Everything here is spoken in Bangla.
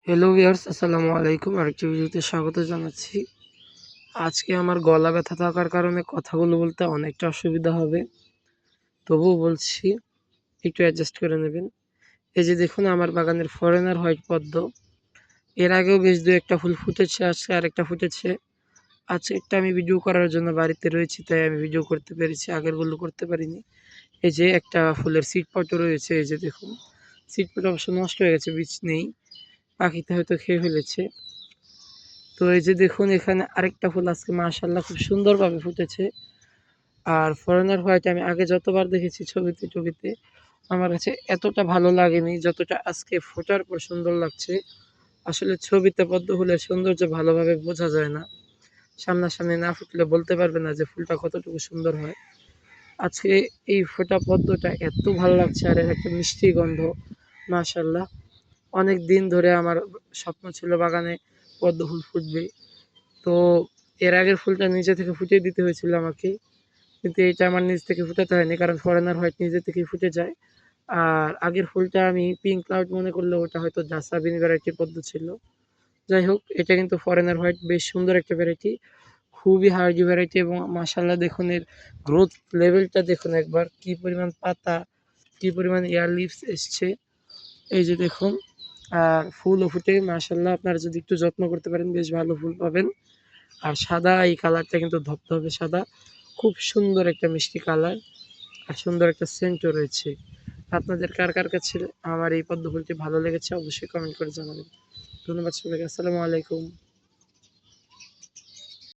হ্যালো ভিউয়ার্স, আসসালামু আলাইকুম। আরেকটি ভিডিওতে স্বাগত জানাচ্ছি। আজকে আমার গলা ব্যথা থাকার কারণে কথাগুলো বলতে অনেকটা অসুবিধা হবে। তবুও বলছি, একটু অ্যাডজাস্ট করে নেবেন। এই যে দেখুন আমার বাগানের ফরেনার হোয়াইট পদ্ম। এর আগেও বেশ ২-১ টা ফুল ফুটেছে, আজকে আরেকটা ফুটেছে। আজকেরটা আমি ভিডিও করার জন্য বাড়িতে রয়েছি, তাই আমি ভিডিও করতে পেরেছি, আগেরগুলো করতে পারিনি। এই যে একটা ফুলের সিড পটও রয়েছে, এই যে দেখুন। সিড পট অবশ্য নষ্ট হয়ে গেছে, বীজ নেই। পাখিতে হয়তো খেয়ে ফেলেছে। তো এই যে দেখুন এখানে আরেকটা ফুল আজকে মাশাআল্লাহ খুব সুন্দরভাবে ফুটেছে। আর ফরেনার হোয়াইট আমি আগে যতবার দেখেছি ছবিতে আমার কাছে এতটা ভালো লাগেনি যতটা আজকে ফোটার পর সুন্দর লাগছে। আসলে ছবিতে পদ্ম ফুলের সৌন্দর্য ভালোভাবে বোঝা যায় না। সামনাসামনি না ফুটলে বলতে পারবে না যে ফুলটা কতটুকু সুন্দর হয়। আজকে এই ফোটা পদ্মটা এত ভালো লাগছে আর এর একটা মিষ্টি গন্ধ মাশাআল্লাহ। অনেক দিন ধরে আমার স্বপ্ন ছিল বাগানে পদ্ম ফুল ফুটবে। তো এর আগের ফুলটা নিজে থেকে ফুটিয়ে দিতে হয়েছিল আমাকে। কিন্তু এইটা আমার নিজ থেকে ফুটাতে হয়নি, কারণ ফরেনার হোয়াইট নিজে থেকেই ফুটে যায়। আর আগের ফুলটা আমি পিঙ্ক ক্লাউড মনে করলেও ওটা হয়তো জাসাবিন ভ্যারাইটির পদ্ম ছিল। যাই হোক, এটা কিন্তু ফরেনার হোয়াইট বেশ সুন্দর একটা ভ্যারাইটি। খুবই হার্ডি ভ্যারাইটি এবং মাশাআল্লাহ দেখুন এর গ্রোথ লেভেলটা দেখুন একবার, কি পরিমাণ পাতা, কি পরিমাণ এয়ার লিভস এসছে। এই যে দেখুন, আর ফুলও ফুটে মাশাআল্লাহ, আপনারা যদি একটু যত্ন করতে পারেন বেশ ভালো ফুল পাবেন। আর সাদা, এই কালারটা কিন্তু ধবধবে সাদা। খুব সুন্দর একটা মিষ্টি কালার আর সুন্দর একটা সেন্টও রয়েছে। আপনাদের কার কাছে আমার এই পদ্ম ফুলটি ভালো লেগেছে অবশ্যই কমেন্ট করে জানাবেন। ধন্যবাদ সবাইকে। আসসালামু আলাইকুম।